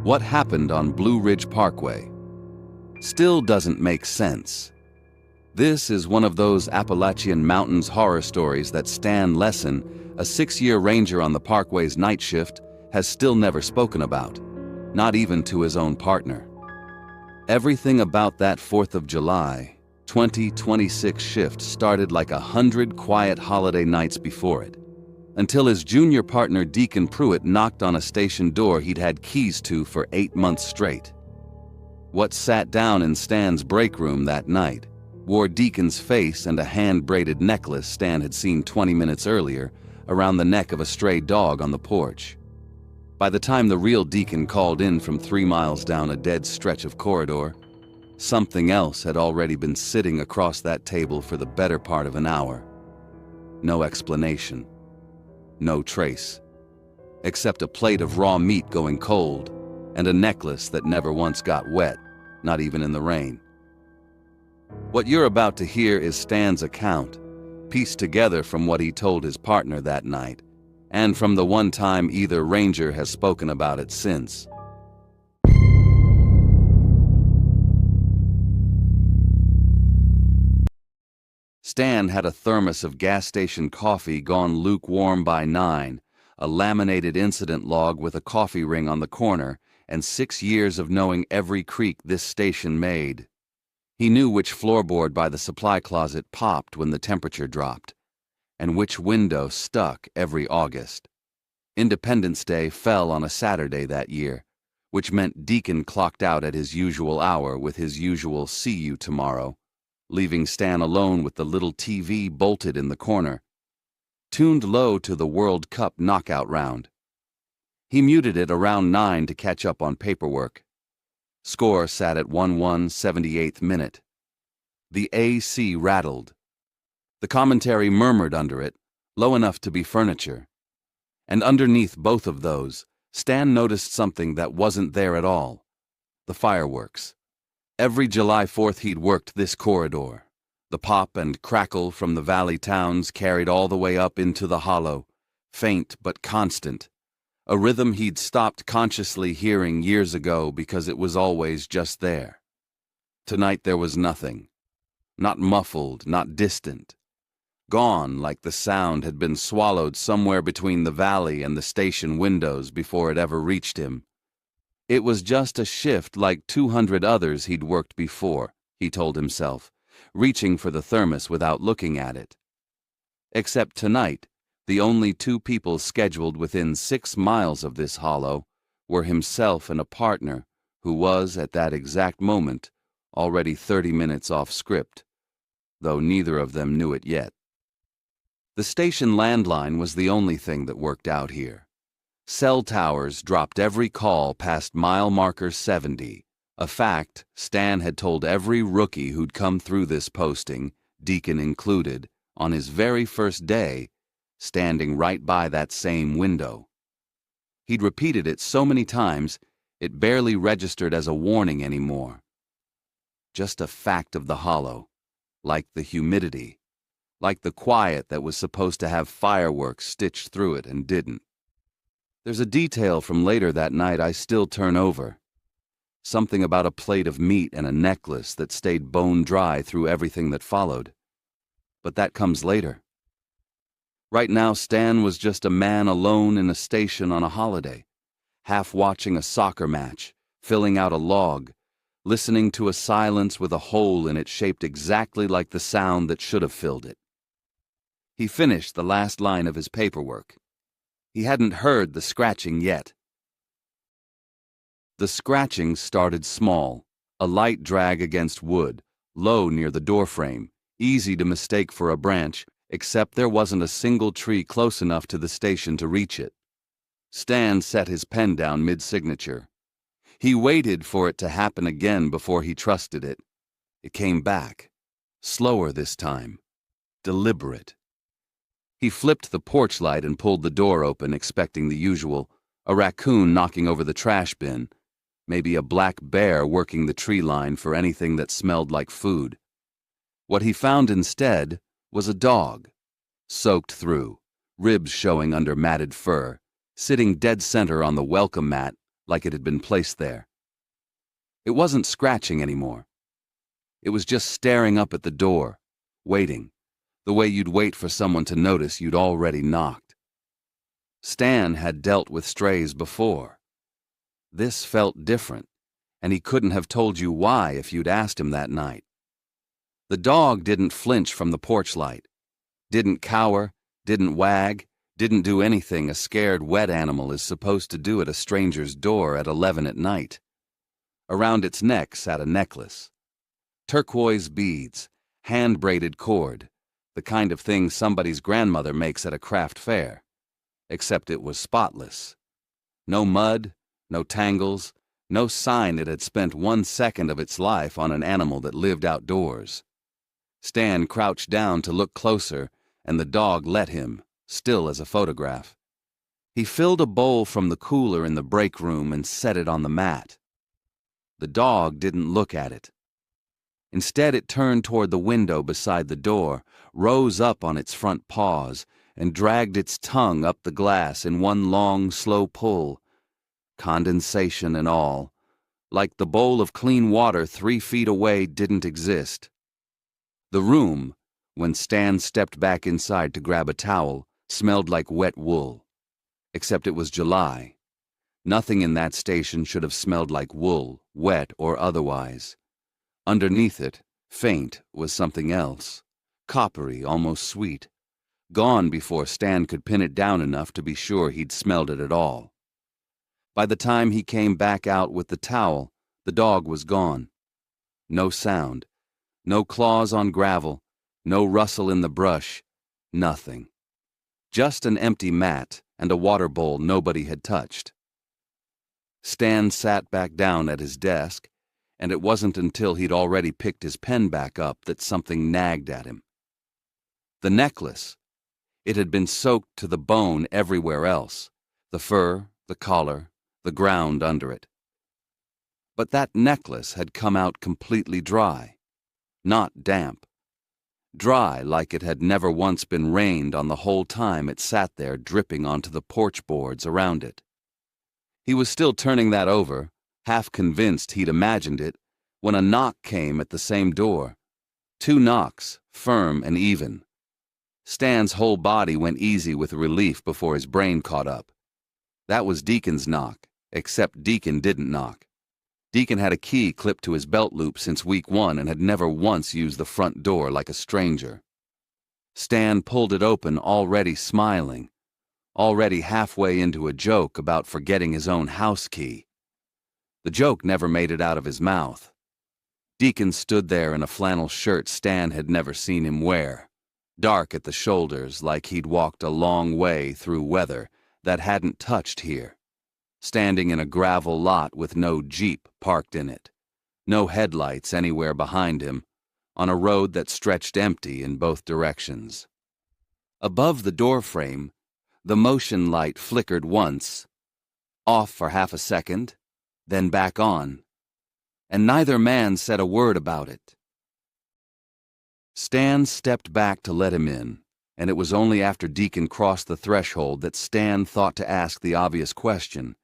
What happened on Blue Ridge Parkway? Still doesn't make sense. This is one of those Appalachian Mountains horror stories that Stan Lessin, a 6-year ranger on the Parkway's night shift, has still never spoken about, not even to his own partner. Everything about that 4th of July, 2026 shift started like 100 quiet holiday nights before it, until his junior partner Deacon Pruitt knocked on a station door he'd had keys to for 8 months straight. What sat down in Stan's break room that night wore Deacon's face and a hand-braided necklace Stan had seen 20 minutes earlier around the neck of a stray dog on the porch. By the time the real Deacon called in from 3 miles down a dead stretch of corridor, something else had already been sitting across that table for the better part of an hour. No explanation. No trace. Except a plate of raw meat going cold and a necklace that never once got wet, not even in the rain. What you're about to hear is Stan's account, pieced together from what he told his partner that night, and from the one time either ranger has spoken about it since. Stan had a thermos of gas station coffee gone lukewarm by 9, a laminated incident log with a coffee ring on the corner, and 6 years of knowing every creak this station made. He knew which floorboard by the supply closet popped when the temperature dropped, and which window stuck every August. Independence Day fell on a Saturday that year, which meant Deacon clocked out at his usual hour with his usual "see you tomorrow," leaving Stan alone with the little TV bolted in the corner, tuned low to the World Cup knockout round. He muted it around 9 to catch up on paperwork. Score sat at 1-1 78th minute. The AC rattled. The commentary murmured under it, low enough to be furniture. And underneath both of those, Stan noticed something that wasn't there at all: the fireworks. Every July 4th he'd worked this corridor. The pop and crackle from the valley towns carried all the way up into the hollow, faint but constant, a rhythm he'd stopped consciously hearing years ago because it was always just there. Tonight there was nothing. Not muffled, not distant. Gone, like the sound had been swallowed somewhere between the valley and the station windows before it ever reached him. It was just a shift like 200 others he'd worked before, he told himself, reaching for the thermos without looking at it. Except tonight, the only 2 people scheduled within 6 miles of this hollow were himself and a partner who was, at that exact moment, already 30 minutes off script, though neither of them knew it yet. The station landline was the only thing that worked out here. Cell towers dropped every call past mile marker 70, a fact Stan had told every rookie who'd come through this posting, Deacon included, on his very first day, standing right by that same window. He'd repeated it so many times, it barely registered as a warning anymore. Just a fact of the hollow, like the humidity, like the quiet that was supposed to have fireworks stitched through it and didn't. There's a detail from later that night I still turn over. Something about a plate of meat and a necklace that stayed bone dry through everything that followed. But that comes later. Right now, Stan was just a man alone in a station on a holiday, half watching a soccer match, filling out a log, listening to a silence with a hole in it shaped exactly like the sound that should have filled it. He finished the last line of his paperwork. He hadn't heard the scratching yet. The scratching started small, a light drag against wood, low near the doorframe, easy to mistake for a branch, except there wasn't a single tree close enough to the station to reach it. Stan set his pen down mid-signature. He waited for it to happen again before he trusted it. It came back, slower this time, deliberate. He flipped the porch light and pulled the door open, expecting the usual, a raccoon knocking over the trash bin, maybe a black bear working the tree line for anything that smelled like food. What he found instead was a dog, soaked through, ribs showing under matted fur, sitting dead center on the welcome mat, like it had been placed there. It wasn't scratching anymore. It was just staring up at the door, waiting, the way you'd wait for someone to notice you'd already knocked. Stan had dealt with strays before. This felt different, and he couldn't have told you why if you'd asked him that night. The dog didn't flinch from the porch light, didn't cower, didn't wag, didn't do anything a scared wet animal is supposed to do at a stranger's door at 11 at night. Around its neck sat a necklace. Turquoise beads, hand-braided cord, the kind of thing somebody's grandmother makes at a craft fair. Except it was spotless. No mud, no tangles, no sign it had spent 1 second of its life on an animal that lived outdoors. Stan crouched down to look closer, and the dog let him, still as a photograph. He filled a bowl from the cooler in the break room and set it on the mat. The dog didn't look at it. Instead, it turned toward the window beside the door, rose up on its front paws, and dragged its tongue up the glass in one long, slow pull, condensation and all, like the bowl of clean water 3 feet away didn't exist. The room, when Stan stepped back inside to grab a towel, smelled like wet wool. Except it was July. Nothing in that station should have smelled like wool, wet or otherwise. Underneath it, faint, was something else, coppery, almost sweet, gone before Stan could pin it down enough to be sure he'd smelled it at all. By the time he came back out with the towel, the dog was gone. No sound, no claws on gravel, no rustle in the brush, nothing. Just an empty mat and a water bowl nobody had touched. Stan sat back down at his desk, and it wasn't until he'd already picked his pen back up that something nagged at him. The necklace. It had been soaked to the bone everywhere else, the fur, the collar, the ground under it. But that necklace had come out completely dry, not damp. Dry like it had never once been rained on the whole time it sat there dripping onto the porch boards around it. He was still turning that over, half convinced he'd imagined it, when a knock came at the same door. 2 knocks, firm and even. Stan's whole body went easy with relief before his brain caught up. That was Deacon's knock, except Deacon didn't knock. Deacon had a key clipped to his belt loop since week 1 and had never once used the front door like a stranger. Stan pulled it open, already smiling, already halfway into a joke about forgetting his own house key. The joke never made it out of his mouth. Deacon stood there in a flannel shirt Stan had never seen him wear, dark at the shoulders like he'd walked a long way through weather that hadn't touched here, standing in a gravel lot with no Jeep parked in it, no headlights anywhere behind him, on a road that stretched empty in both directions. Above the doorframe, the motion light flickered once, off for half a second, then back on, and neither man said a word about it. Stan stepped back to let him in, and it was only after Deacon crossed the threshold that Stan thought to ask the obvious question: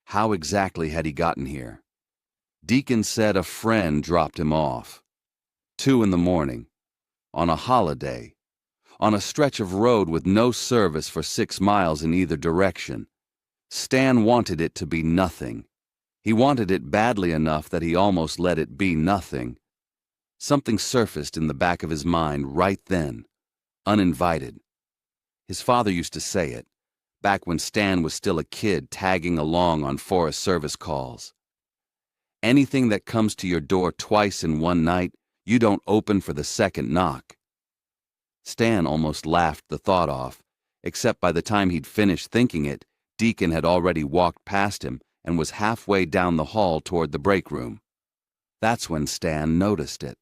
how exactly had he gotten here? Deacon said a friend dropped him off. 2 in the morning, on a holiday, on a stretch of road with no service for 6 miles in either direction. Stan wanted it to be nothing. He wanted it badly enough that he almost let it be nothing. Something surfaced in the back of his mind right then, uninvited. His father used to say it, back when Stan was still a kid tagging along on Forest Service calls. Anything that comes to your door twice in one night, you don't open for the second knock. Stan almost laughed the thought off, except by the time he'd finished thinking it, Deacon had already walked past him and was halfway down the hall toward the break room. That's when Stan noticed it.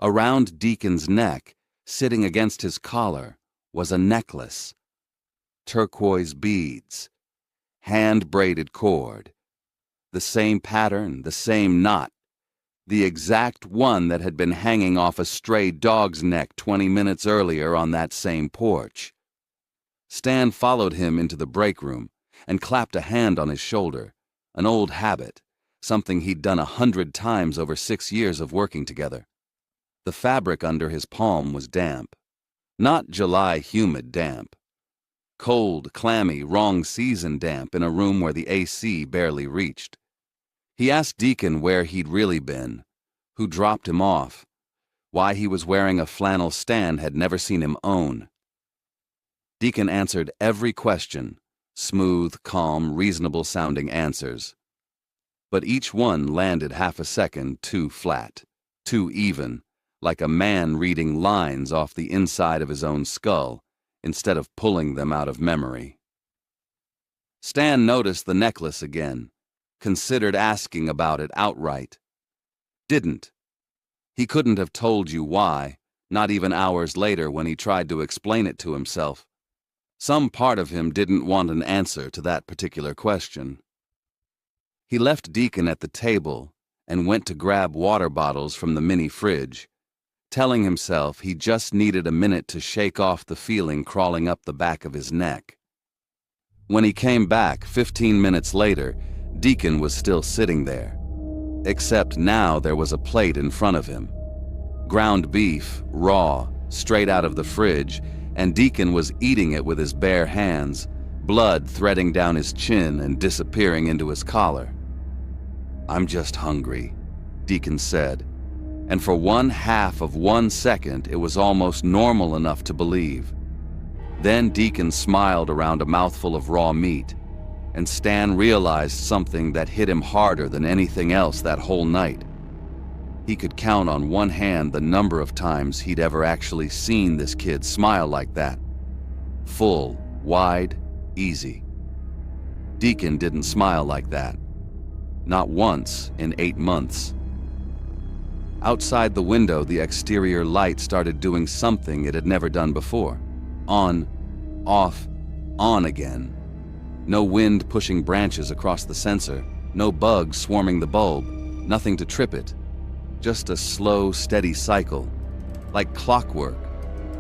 Around Deacon's neck, sitting against his collar, was a necklace. Turquoise beads, hand-braided cord. The same pattern, the same knot. The exact one that had been hanging off a stray dog's neck 20 minutes earlier on that same porch. Stan followed him into the break room and clapped a hand on his shoulder, an old habit, something he'd done 100 times over 6 years of working together. The fabric under his palm was damp. Not July humid damp. Cold, clammy, wrong-season damp in a room where the AC barely reached. He asked Deacon where he'd really been, who dropped him off, why he was wearing a flannel Stan had never seen him own. Deacon answered every question, smooth, calm, reasonable-sounding answers. But each one landed half a second too flat, too even, like a man reading lines off the inside of his own skull, instead of pulling them out of memory. Stan noticed the necklace again, considered asking about it outright. Didn't. He couldn't have told you why, not even hours later when he tried to explain it to himself. Some part of him didn't want an answer to that particular question. He left Deacon at the table and went to grab water bottles from the mini fridge, telling himself he just needed a minute to shake off the feeling crawling up the back of his neck. When he came back 15 minutes later, Deacon was still sitting there. Except now there was a plate in front of him. Ground beef, raw, straight out of the fridge, and Deacon was eating it with his bare hands, blood threading down his chin and disappearing into his collar. "I'm just hungry," Deacon said. And for 1/2 of 1 second, it was almost normal enough to believe. Then Deacon smiled around a mouthful of raw meat, and Stan realized something that hit him harder than anything else that whole night. He could count on one hand the number of times he'd ever actually seen this kid smile like that. Full, wide, easy. Deacon didn't smile like that. Not once in 8 months. Outside the window, the exterior light started doing something it had never done before. On, off, on again. No wind pushing branches across the sensor, no bugs swarming the bulb, nothing to trip it. Just a slow, steady cycle, like clockwork,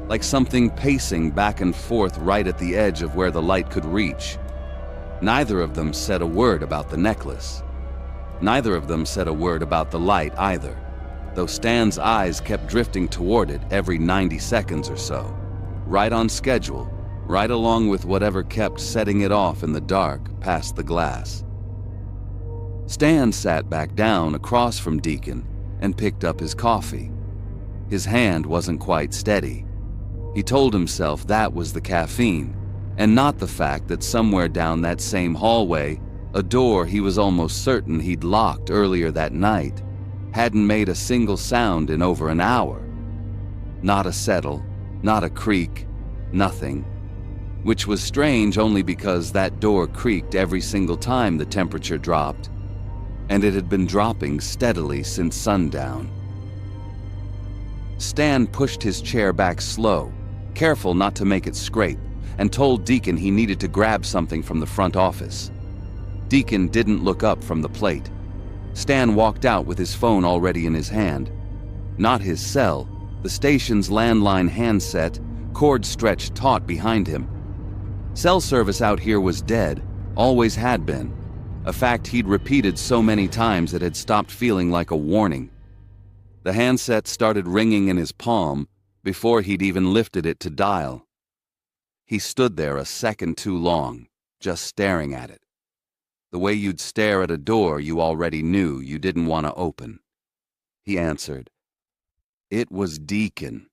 like something pacing back and forth right at the edge of where the light could reach. Neither of them said a word about the necklace. Neither of them said a word about the light either, though Stan's eyes kept drifting toward it every 90 seconds or so, right on schedule, right along with whatever kept setting it off in the dark past the glass. Stan sat back down across from Deacon and picked up his coffee. His hand wasn't quite steady. He told himself that was the caffeine, and not the fact that somewhere down that same hallway, a door he was almost certain he'd locked earlier that night hadn't made a single sound in over an hour. Not a settle, not a creak, nothing. Which was strange only because that door creaked every single time the temperature dropped, and it had been dropping steadily since sundown. Stan pushed his chair back slow, careful not to make it scrape, and told Deacon he needed to grab something from the front office. Deacon didn't look up from the plate. Stan walked out with his phone already in his hand. Not his cell, the station's landline handset, cord stretched taut behind him. Cell service out here was dead, always had been, a fact he'd repeated so many times it had stopped feeling like a warning. The handset started ringing in his palm before he'd even lifted it to dial. He stood there a second too long, just staring at it. The way you'd stare at a door you already knew you didn't want to open. He answered. It was Deacon.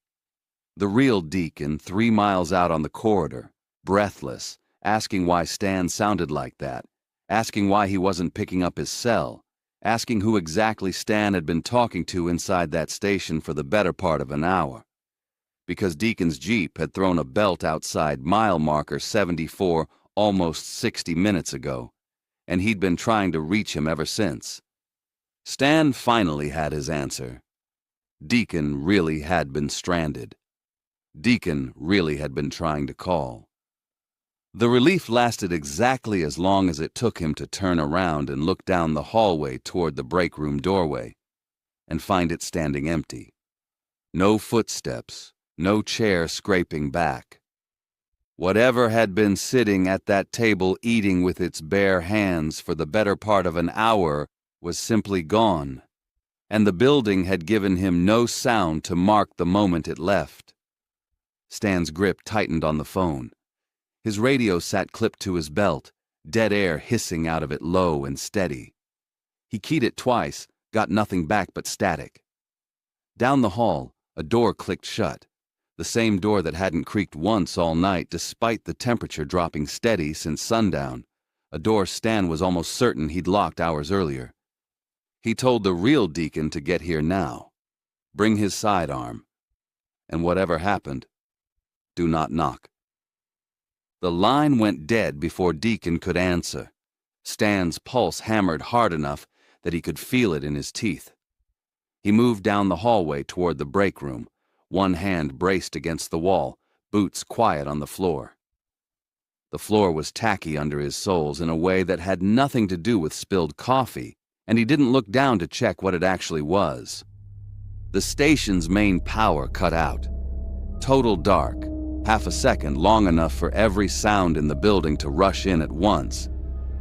The real Deacon, 3 miles out on the corridor, breathless, asking why Stan sounded like that, asking why he wasn't picking up his cell, asking who exactly Stan had been talking to inside that station for the better part of an hour. Because Deacon's Jeep had thrown a belt outside mile marker 74 almost 60 minutes ago, and he'd been trying to reach him ever since. Stan finally had his answer. Deacon really had been stranded. Deacon really had been trying to call. The relief lasted exactly as long as it took him to turn around and look down the hallway toward the break room doorway and find it standing empty. No footsteps, no chair scraping back. Whatever had been sitting at that table eating with its bare hands for the better part of an hour was simply gone, and the building had given him no sound to mark the moment it left. Stan's grip tightened on the phone. His radio sat clipped to his belt, dead air hissing out of it low and steady. He keyed it twice, got nothing back but static. Down the hall, a door clicked shut, the same door that hadn't creaked once all night despite the temperature dropping steady since sundown, a door Stan was almost certain he'd locked hours earlier. He told the real Deacon to get here now. Bring his sidearm. And whatever happened, do not knock. The line went dead before Deacon could answer. Stan's pulse hammered hard enough that he could feel it in his teeth. He moved down the hallway toward the break room, one hand braced against the wall, boots quiet on the floor. The floor was tacky under his soles in a way that had nothing to do with spilled coffee, and he didn't look down to check what it actually was. The station's main power cut out. Total dark, half a second long enough for every sound in the building to rush in at once.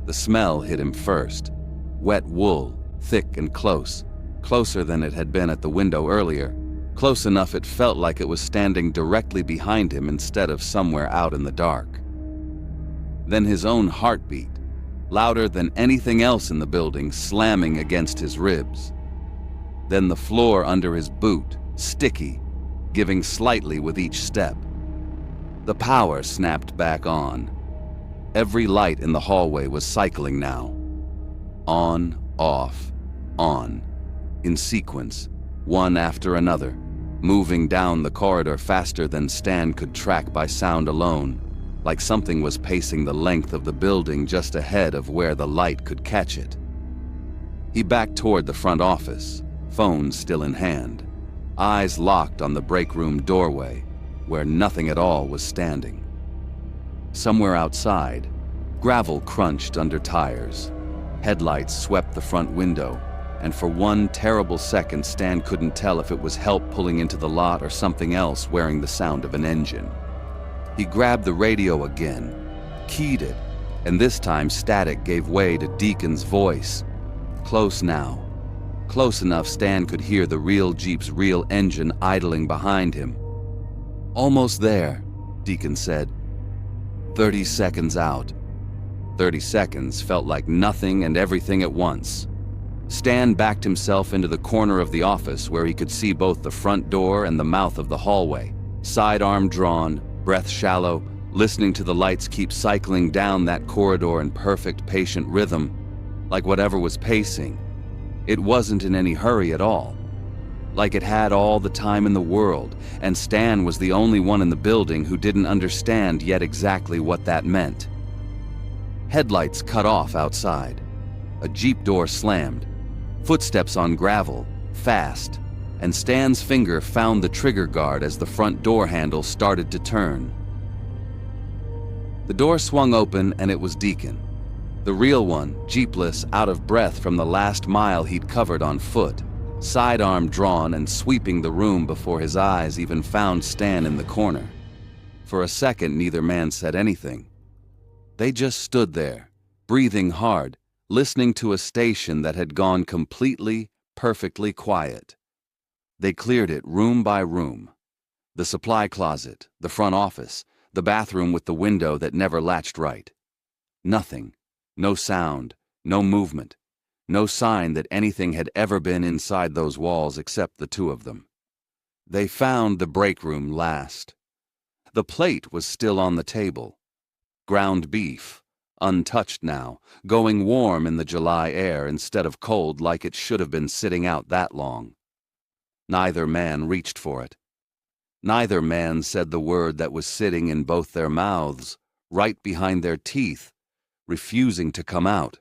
The smell hit him first. Wet wool, thick and close, closer than it had been at the window earlier, close enough it felt like it was standing directly behind him instead of somewhere out in the dark. Then his own heartbeat, louder than anything else in the building, slamming against his ribs. Then the floor under his boot, sticky, giving slightly with each step. The power snapped back on. Every light in the hallway was cycling now. On, off, on, in sequence, one after another, moving down the corridor faster than Stan could track by sound alone, like something was pacing the length of the building just ahead of where the light could catch it. He backed toward the front office, phone still in hand, eyes locked on the break room doorway, where nothing at all was standing. Somewhere outside, gravel crunched under tires. Headlights swept the front window, and for one terrible second Stan couldn't tell if it was help pulling into the lot or something else wearing the sound of an engine. He grabbed the radio again, keyed it, and this time static gave way to Deacon's voice. Close now. Close enough Stan could hear the real Jeep's real engine idling behind him. Almost there, Deacon said. 30 seconds out. 30 seconds felt like nothing and everything at once. Stan backed himself into the corner of the office where he could see both the front door and the mouth of the hallway, sidearm drawn, breath shallow, listening to the lights keep cycling down that corridor in perfect patient rhythm, like whatever was pacing. It wasn't in any hurry at all. Like it had all the time in the world, and Stan was the only one in the building who didn't understand yet exactly what that meant. Headlights cut off outside. A Jeep door slammed. Footsteps on gravel, fast, and Stan's finger found the trigger guard as the front door handle started to turn. The door swung open and it was Deacon. The real one, Jeepless, out of breath from the last mile he'd covered on foot, sidearm drawn and sweeping the room before his eyes even found Stan in the corner. For a second, neither man said anything. They just stood there, breathing hard, listening to a station that had gone completely, perfectly quiet. They cleared it room by room. The supply closet, the front office, the bathroom with the window that never latched right. Nothing, no sound, no movement, no sign that anything had ever been inside those walls except the two of them. They found the break room last. The plate was still on the table. Ground beef, untouched now, going warm in the July air instead of cold like it should have been sitting out that long. Neither man reached for it. Neither man said the word that was sitting in both their mouths, right behind their teeth, refusing to come out.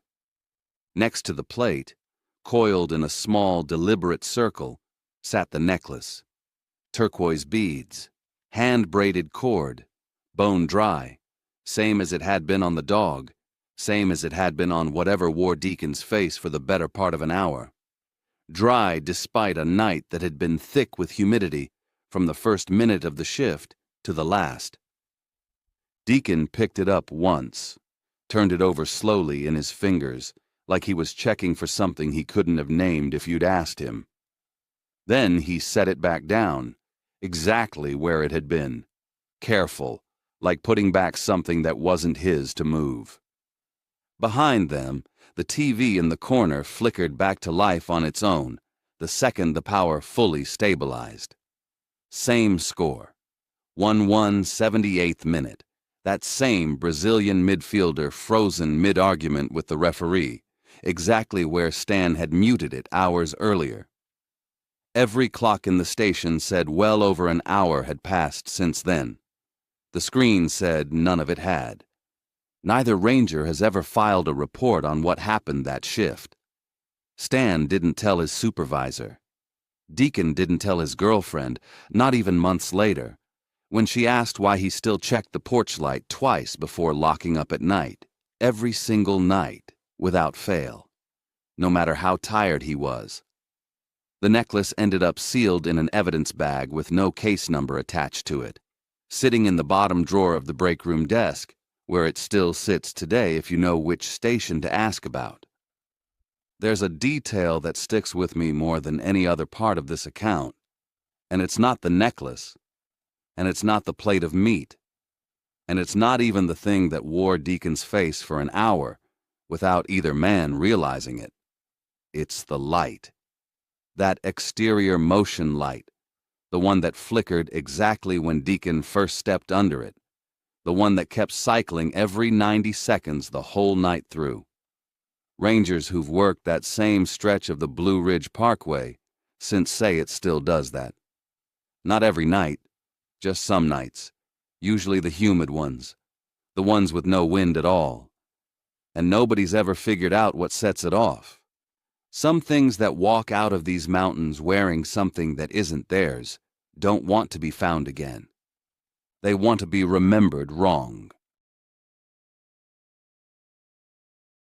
Next to the plate, coiled in a small, deliberate circle, sat the necklace. Turquoise beads, hand-braided cord, bone dry, same as it had been on the dog, same as it had been on whatever wore Deacon's face for the better part of an hour. Dry despite a night that had been thick with humidity from the first minute of the shift to the last. Deacon picked it up once, turned it over slowly in his fingers, like he was checking for something he couldn't have named if you'd asked him. Then he set it back down, exactly where it had been, careful, like putting back something that wasn't his to move. Behind them, the TV in the corner flickered back to life on its own, the second the power fully stabilized. Same score, 1-1 78th minute. That same Brazilian midfielder frozen mid-argument with the referee, exactly where Stan had muted it hours earlier. Every clock in the station said well over an hour had passed since then. The screen said none of it had. Neither ranger has ever filed a report on what happened that shift. Stan didn't tell his supervisor. Deacon didn't tell his girlfriend, not even months later, when she asked why he still checked the porch light twice before locking up at night, every single night, without fail, no matter how tired he was. The necklace ended up sealed in an evidence bag with no case number attached to it, sitting in the bottom drawer of the break room desk, where it still sits today if you know which station to ask about. There's a detail that sticks with me more than any other part of this account, and it's not the necklace, and it's not the plate of meat, and it's not even the thing that wore Deacon's face for an hour without either man realizing it. It's the light. That exterior motion light, the one that flickered exactly when Deacon first stepped under it, the one that kept cycling every 90 seconds the whole night through. Rangers who've worked that same stretch of the Blue Ridge Parkway since say it still does that. Not every night, just some nights, usually the humid ones, the ones with no wind at all. And nobody's ever figured out what sets it off. Some things that walk out of these mountains wearing something that isn't theirs don't want to be found again. They want to be remembered wrong.